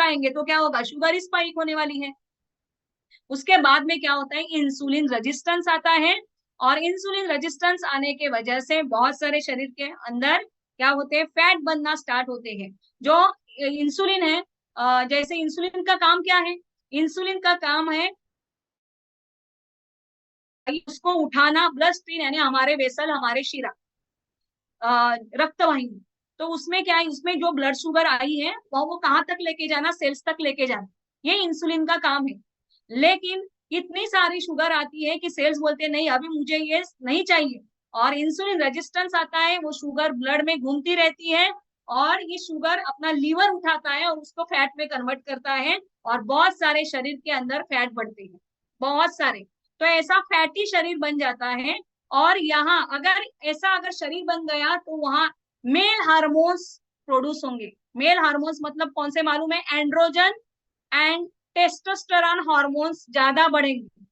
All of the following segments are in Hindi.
खाएंगे तो क्या होगा, शुगर स्पाइक होने वाली है। उसके बाद में क्या होता है, इंसुलिन रेजिस्टेंस आता है, और इंसुलिन रेजिस्टेंस आने के वजह से बहुत सारे शरीर के अंदर क्या होते हैं, फैट बनना स्टार्ट होते हैं। जो इंसुलिन है, जैसे इंसुलिन का काम क्या है, इंसुलिन का काम है उसको उठाना, ब्लड स्ट्रीम यानी हमारे वेसल, हमारे शिरा, रक्तवाहिनी। तो उसमें क्या है, उसमें जो ब्लड शुगर आई है वो कहाँ तक लेके जाना, सेल्स तक लेके जाना, ये इंसुलिन का काम है। लेकिन इतनी सारी शुगर आती है कि सेल्स बोलते हैं नहीं अभी मुझे ये नहीं चाहिए, और इंसुलिन रेजिस्टेंस आता है, वो शुगर ब्लड में घूमती रहती है, और ये शुगर अपना लीवर उठाता है और उसको फैट में कन्वर्ट करता है, और बहुत सारे शरीर के अंदर फैट बढ़ते हैं, बहुत सारे। तो ऐसा फैटी शरीर बन जाता है। और यहाँ अगर ऐसा अगर शरीर बन गया तो वहां मेल हार्मोन्स प्रोड्यूस होंगे। मेल हार्मोन्स मतलब कौन से मालूम है, एंड्रोजन एंड टेस्टोस्टेरोन हार्मोन्स ज्यादा बढ़ेंगे।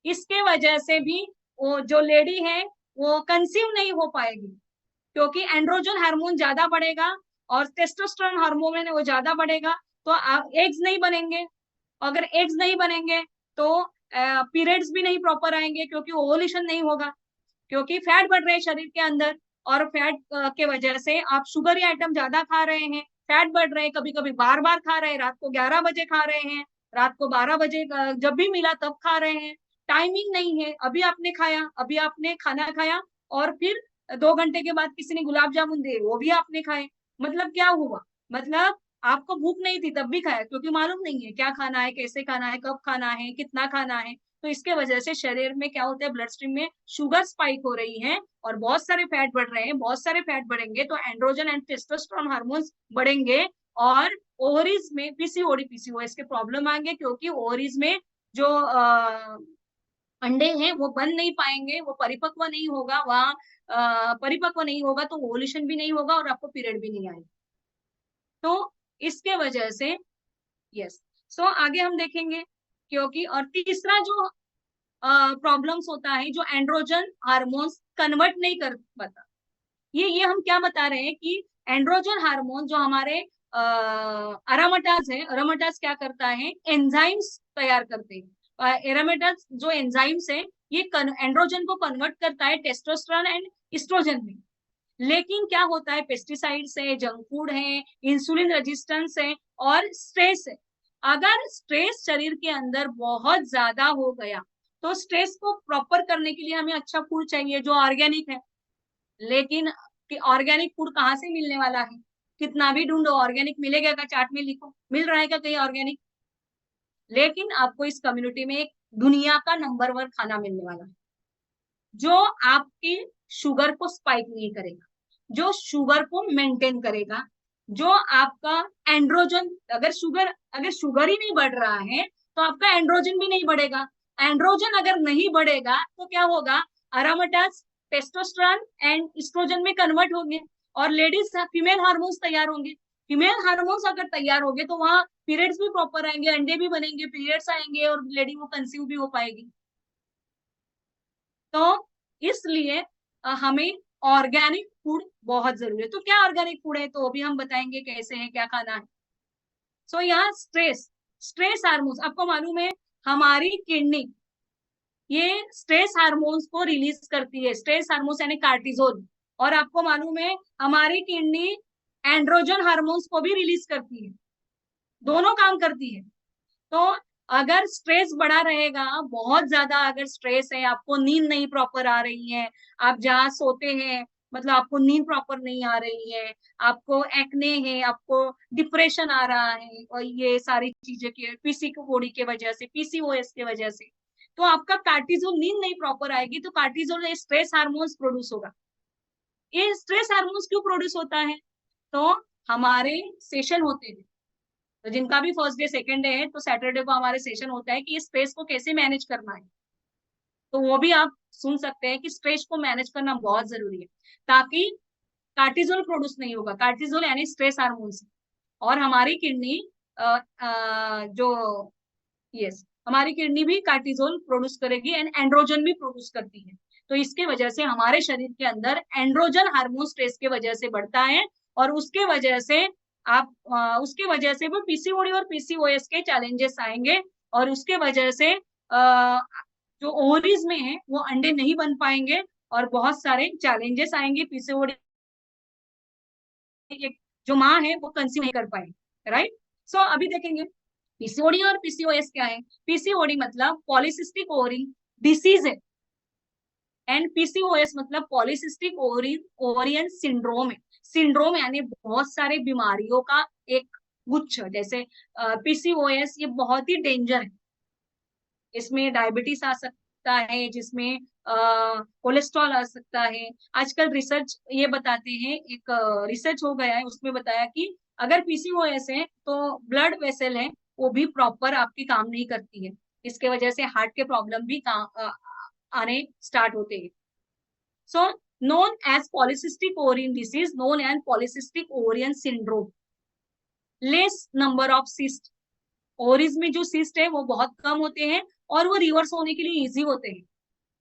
इसके वजह से भी वो जो लेडी है वो कंसीव नहीं हो पाएगी, क्योंकि एंड्रोजन हार्मोन ज्यादा बढ़ेगा और टेस्टोस्टेरोन हार्मोन है वो ज्यादा बढ़ेगा, तो एग्स नहीं बनेंगे। अगर एग्स नहीं बनेंगे तो पीरियड्स भी नहीं प्रॉपर आएंगे, क्योंकि ओवुलेशन नहीं होगा, क्योंकि फैट बढ़ रहे हैं शरीर के अंदर। और फैट के वजह से आप शुगरी आइटम ज्यादा खा रहे हैं, फैट बढ़ रहे हैं, कभी कभी बार बार खा रहे हैं, रात को 11 बजे खा रहे हैं, रात को 12 बजे जब भी मिला तब खा रहे हैं, टाइमिंग नहीं है, अभी आपने खाया, अभी आपने खाना खाया, और फिर 2 घंटे के बाद किसी ने गुलाब जामुन दिए वो भी आपने खाए। मतलब क्या हुआ, मतलब आपको भूख नहीं थी तब भी खाया, क्योंकि मालूम नहीं है क्या खाना है, कैसे खाना है, कब खाना है, कितना खाना है। तो इसके वजह से शरीर में क्या होता है, ब्लड स्ट्रीम में शुगर स्पाइक हो रही है और बहुत सारे फैट बढ़ रहे हैं। बहुत सारे फैट बढ़ेंगे तो एंड्रोजन एंड टेस्टोस्टेरोन हार्मोन्स बढ़ेंगे, और ओवरीज में पीसीओडी पीसीओएस के प्रॉब्लम आएंगे, क्योंकि ओवरीज में जो अंडे हैं वो बन नहीं पाएंगे, वो परिपक्व नहीं होगा, वहाँ परिपक्व नहीं होगा तो ओवुलेशन भी नहीं होगा और आपको पीरियड भी नहीं आएगा। तो इसके वजह से यस, सो आगे हम देखेंगे। क्योंकि और तीसरा जो प्रॉब्लम्स होता है, जो एंड्रोजन हार्मोन्स कन्वर्ट नहीं कर पाता, ये हम क्या बता रहे हैं कि एंड्रोजन हार्मोन जो हमारे अरामाटाज है, अरामाटाज क्या करता है, एंजाइम्स तैयार करते हैं। एरामाटाज जो एंजाइम्स है ये एंड्रोजन को कन्वर्ट करता है टेस्टोस्टेरोन एंड इस्ट्रोजन में। लेकिन क्या होता है, पेस्टिसाइड्स है, जंक फूड है, इंसुलिन रेजिस्टेंस है, और स्ट्रेस है। अगर स्ट्रेस शरीर के अंदर बहुत ज्यादा हो गया तो स्ट्रेस को प्रॉपर करने के लिए हमें अच्छा फूड चाहिए जो ऑर्गेनिक है। लेकिन ऑर्गेनिक फूड कहाँ से मिलने वाला है, कितना भी ढूंढो ऑर्गेनिक मिलेगा क्या, चार्ट में लिखो मिल रहा है क्या कहीं ऑर्गेनिक। लेकिन आपको इस कम्युनिटी में एक दुनिया का नंबर 1 खाना मिलने वाला है, जो आपकी शुगर को स्पाइक नहीं करेगा, जो शुगर को मेंटेन करेगा, जो आपका एंड्रोजन, अगर शुगर ही नहीं बढ़ रहा है तो आपका एंड्रोजन भी नहीं बढ़ेगा। एंड्रोजन अगर नहीं बढ़ेगा तो क्या होगा, अरामाटास टेस्टोस्टेरोन एंड एस्ट्रोजन में कन्वर्ट होंगे, और लेडीज फीमेल हार्मोन्स तैयार होंगे। फीमेल हार्मोन्स अगर तैयार होंगे तो वहां पीरियड्स भी प्रॉपर आएंगे, अंडे भी बनेंगे, पीरियड्स आएंगे, और लेडी वो कंसीव भी हो पाएगी। तो इसलिए हमें ऑर्गेनिक फूड बहुत जरूरी है। तो क्या ऑर्गेनिक फूड है, तो वो भी हम बताएंगे कैसे है, क्या खाना है। सो यहाँ स्ट्रेस, स्ट्रेस हार्मोन्स आपको मालूम है, हमारी किडनी ये स्ट्रेस हार्मोन्स को रिलीज करती है, स्ट्रेस हार्मोन्स यानी कार्टिजोल। और आपको मालूम है हमारी किडनी एंड्रोजन हार्मोन्स को भी रिलीज करती है, दोनों काम करती है। तो अगर स्ट्रेस बढ़ा रहेगा, बहुत ज्यादा अगर स्ट्रेस है, आपको नींद नहीं प्रॉपर आ रही है, आप जहाँ सोते हैं मतलब आपको नींद प्रॉपर नहीं आ रही है, आपको एक्ने है, आपको डिप्रेशन आ रहा है, और ये सारी चीजें की पीसीओडी के वजह से, पीसीओएस के वजह से, तो आपका कार्टिजोल, नींद नहीं प्रॉपर आएगी तो कार्टिजोल स्ट्रेस हार्मोन्स प्रोड्यूस होगा। ये स्ट्रेस हार्मोन्स क्यों प्रोड्यूस होता है, तो हमारे सेशन होते हैं, तो जिनका भी फर्स्ट डे सेकंड डे है तो सैटरडे को हमारे सेशन होता है कि ये स्ट्रेस को कैसे मैनेज करना है। तो वो भी आप सुन सकते हैं कि स्ट्रेस को मैनेज करना बहुत जरूरी है, ताकि कार्टिजोल प्रोड्यूस नहीं होगा। कार्टिजोल यानी स्ट्रेस हार्मोन्स, और हमारी किडनी जो यस, हमारी किडनी भी कार्टिजोल प्रोड्यूस करेगी एंड एंड्रोजन भी प्रोड्यूस करती है। तो इसके वजह से हमारे शरीर के अंदर एंड्रोजन हार्मोन स्ट्रेस के वजह से बढ़ता है, और उसके वजह से आप उसके वजह से वो पीसीओडी और पीसीओएस के चैलेंजेस आएंगे, और उसके वजह से जो ओवरीज में है वो अंडे नहीं बन पाएंगे, और बहुत सारे चैलेंजेस आएंगे। पीसीओडी जो माँ है वो कंसीव नहीं कर पाएगी, राइट। सो अभी देखेंगे पीसीओडी और पीसीओएस क्या है। पीसीओडी मतलब पॉलिसिस्टिक ओवरी डिसीज है, एंड पीसीओएस मतलब पॉलिसिस्टिक ओवरियन सिंड्रोम है। सिंड्रोम यानी बहुत सारे बीमारियों का एक गुच्छ। जैसे पीसीओएस ये बहुत ही डेंजर है, इसमें डायबिटीज आ सकता है, जिसमें कोलेस्ट्रॉल आ सकता है। आजकल रिसर्च ये बताते हैं, एक रिसर्च हो गया है उसमें बताया कि अगर पीसीओएस है तो ब्लड वेसल है वो भी प्रॉपर आपकी काम नहीं करती है, इसके वजह से हार्ट के प्रॉब्लम भी आने स्टार्ट होते हैं। सो known as polycystic ovarian disease, known as polycystic ovarian syndrome. Less number of cyst, ovaries में जो सिस्ट है वो बहुत कम होते हैं और वो रिवर्स होने के लिए इजी होते हैं।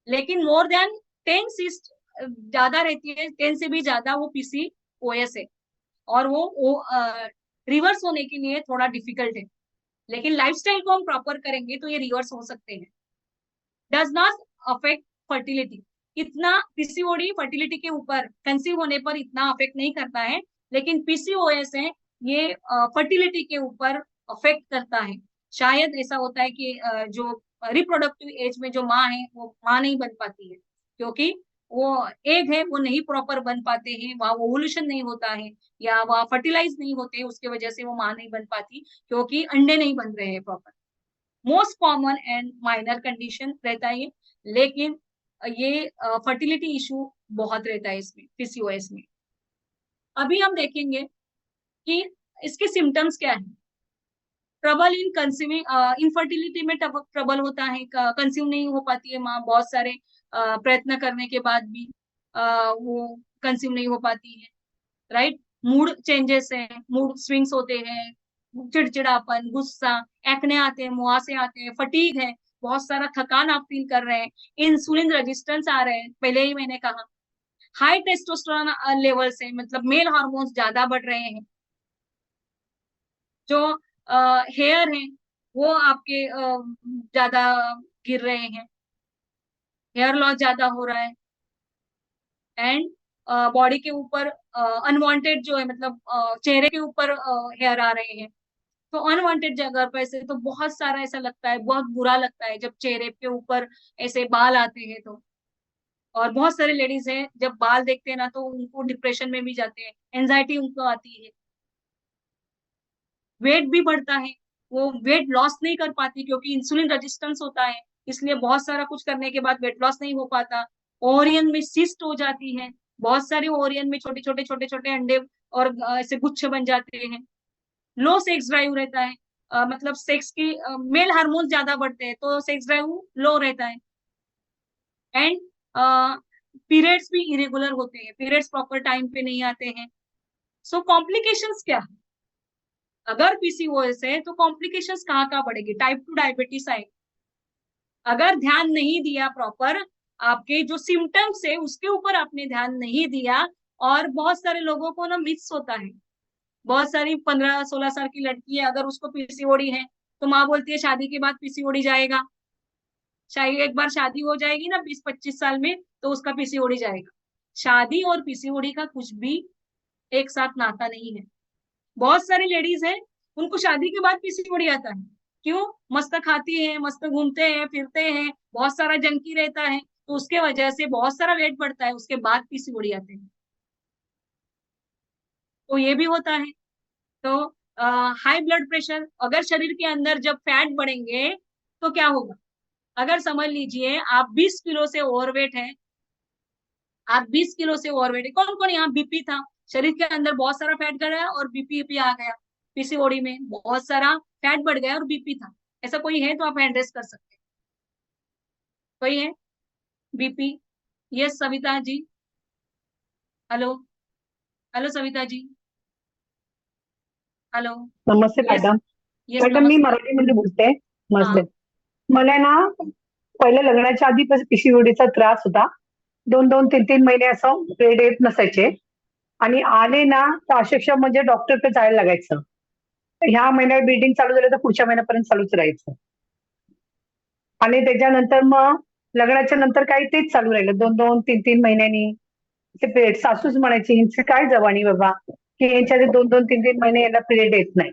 लेकिन मोर देन 10 सिस्ट ज्यादा रहती है, 10 से भी ज्यादा वो पीसीओएस है, और वो रिवर्स होने के लिए थोड़ा डिफिकल्ट है। लेकिन लाइफस्टाइल को हम प्रॉपर करेंगे तो ये रिवर्स हो सकते हैं। डज नॉट अफेक्ट फर्टिलिटी, इतना पीसीओडी फर्टिलिटी के ऊपर, कंसीव होने पर इतना अफेक्ट नहीं करता है, लेकिन पीसीओएस है ये फर्टिलिटी के ऊपर अफेक्ट करता है। शायद ऐसा होता है कि जो रिप्रोडक्टिव एज में जो माँ है वो माँ नहीं बन पाती है, क्योंकि वो एग है वो नहीं प्रॉपर बन पाते हैं, वहाँ ओवुलेशन नहीं होता है या वहाँ फर्टिलाइज नहीं होते, उसके वजह से वो माँ नहीं बन पाती, क्योंकि अंडे नहीं बन रहे हैं proper. Most common and minor condition रहता है, लेकिन ये फर्टिलिटी इशू बहुत रहता है इसमें, पीसीओएस में। अभी हम देखेंगे कि इसके सिम्टम्स क्या है। ट्रबल इन कंसीविंग, इनफर्टिलिटी में ट्रबल होता है, कंसीव नहीं हो पाती है माँ, बहुत सारे प्रयत्न करने के बाद भी वो कंसीव नहीं हो पाती है, राइट। मूड चेंजेस है, मूड स्विंग्स होते हैं, चिड़चिड़ापन, गुस्सा, एक्ने आते हैं, मुहासे आते हैं, फटीग है, बहुत सारा थकान आप फील कर रहे हैं, इंसुलिन रेजिस्टेंस आ रहे हैं, पहले ही मैंने कहा। हाई टेस्टोस्टेरोन लेवल्स है, मतलब मेल हार्मोन्स ज्यादा बढ़ रहे हैं। जो हेयर है वो आपके ज्यादा गिर रहे हैं, हेयर लॉस ज्यादा हो रहा है, एंड बॉडी के ऊपर अनवांटेड जो है, मतलब चेहरे के ऊपर हेयर आ रहे हैं। तो अनवांटेड जगह पर ऐसे तो बहुत सारा ऐसा लगता है, बहुत बुरा लगता है जब चेहरे के ऊपर ऐसे बाल आते हैं तो। और बहुत सारे लेडीज हैं जब बाल देखते हैं ना तो उनको डिप्रेशन में भी जाते हैं, एंजाइटी उनको आती है। वेट भी बढ़ता है, वो वेट लॉस नहीं कर पाती क्योंकि इंसुलिन रेजिस्टेंस होता है, इसलिए बहुत सारा कुछ करने के बाद वेट लॉस नहीं हो पाता। ओरियन में सिस्ट हो जाती है, बहुत सारे ओरियन में छोटे छोटे छोटे छोटे अंडे और ऐसे गुच्छे बन जाते हैं। लो सेक्स ड्राइव रहता है, मतलब सेक्स की मेल हार्मोन ज्यादा बढ़ते हैं तो सेक्स ड्राइव लो रहता है। एंड पीरियड्स भी इरेगुलर होते हैं, पीरियड्स प्रॉपर टाइम पे नहीं आते हैं। सो कॉम्प्लिकेशंस क्या है, अगर पीसीओएस है तो कॉम्प्लिकेशंस कहाँ कहाँ बढ़ेगी। टाइप 2 डायबिटीज आएगी, अगर ध्यान नहीं दिया प्रॉपर, आपके जो सिम्टम्स है उसके ऊपर आपने ध्यान नहीं दिया। और बहुत सारे लोगों को ना मिस होता है, बहुत सारी 15-16 साल की लड़की है, अगर उसको पीसीओडी है तो माँ बोलती है शादी के बाद पीसीओडी जाएगा। शायद एक बार शादी हो जाएगी ना 20-25 साल में तो उसका पीसीओडी जाएगा। शादी और पीसीओडी का कुछ भी एक साथ नाता नहीं है। बहुत सारी लेडीज हैं उनको शादी के बाद पीसीओडी आता है, क्यों? मस्त खाती है, मस्त घूमते हैं फिरते हैं, बहुत सारा जंकी रहता है, तो उसके वजह से बहुत सारा वेट बढ़ता है, उसके बाद पीसीओडी आते हैं। तो ये भी होता है। तो हाई ब्लड प्रेशर, अगर शरीर के अंदर जब फैट बढ़ेंगे तो क्या होगा। अगर समझ लीजिए आप 20 किलो से ओवरवेट है, आप 20 किलो से ओवरवेट है, कौन कौन यहाँ बीपी था, शरीर के अंदर बहुत सारा फैट गया और बीपी आ गया, पीसीओडी में बहुत सारा फैट बढ़ गया और बीपी था, ऐसा कोई है तो आप हैंड रेस कर सकते हैं। कोई है BP? Yes Savita ji, hello, hello Savita ji, hello. नमस्ते यस, मॅडम. यस मॅडम मी नमस्ते। मराठीमध्ये बोलते. नमस्ते. हाँ, मला ना पहिल्या लग्नाच्या आधी पीसीओडीचा त्रास होता. 2-2, 3-3 महिने असं पिरियड येत नसायचे. आणि आले ना तर अक्षरशः म्हणजे डॉक्टरकडे जायला लागायचं. ह्या महिन्यात ब्लिडिंग चालू झालं तर पुढच्या महिन्यापर्यंत चालूच राहायचं. आणि त्याच्यानंतर मग लग्नाच्या नंतर काही तेच चालू राहिलं 2-2, 3-3 महिन्यांनी. ते पिरियड सासूच म्हणायची, "हिची काय जवानी बाबा, की यांच्या 2-2, 3-3 महिने यांना पिरियड येत नाही."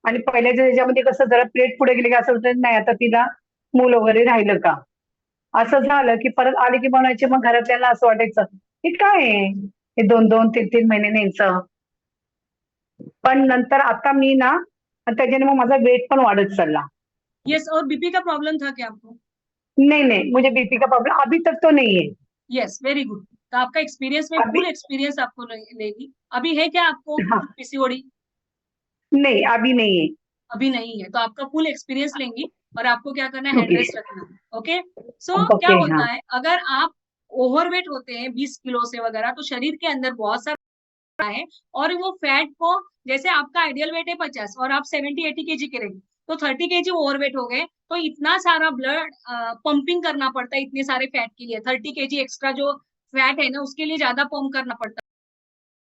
आणि पहिल्याच्या ह्याच्यामध्ये कसं जरा पिरियड पुढे गेले की असं होतं, नाही आता तिला मूल वगैरे राहिलं का? असं झालं की परत आले की म्हणायचे, मग घरातल्यांना असं वाटायचं, "हे काय आहे? हे 2-2, 3-3 महिन्याने यायचं." पण नंतर आता मी ना त्याच्याने मग माझा वेट पण वाढत चालला. यस, और बीपी का प्रॉब्लम था क्या आपको? नहीं, नहीं, मुझे बीपी का प्रॉब्लम अभी तक तो नहीं है। Yes, very good. तो आपका एक्सपीरियंस में अभी फुल एक्सपीरियंस आपको लेगी। अभी है क्या आपको हाँ, पीसीओडी? नहीं, अभी नहीं है। अभी नहीं है, तो आपका फुल एक्सपीरियंस लेंगी और आपको क्या करना है, हैंड ओके, रेस्ट रखना है। ओके, सो क्या ओके, हाँ, होता है, अगर आप ओवरवेट होते हैं 20 किलो से वगैरह, तो शरीर के अंदर बहुत सारा है, और वो फैट को, जैसे आपका आइडियल वेट है 50 और आप 70-80 केजी के रहेंगे, तो 30 केजी ओवरवेट हो गए, तो इतना सारा ब्लड पंपिंग करना पड़ता है इतने सारे फैट के लिए। 30 केजी एक्स्ट्रा जो फैट है ना, उसके लिए ज्यादा पंप करना पड़ता है।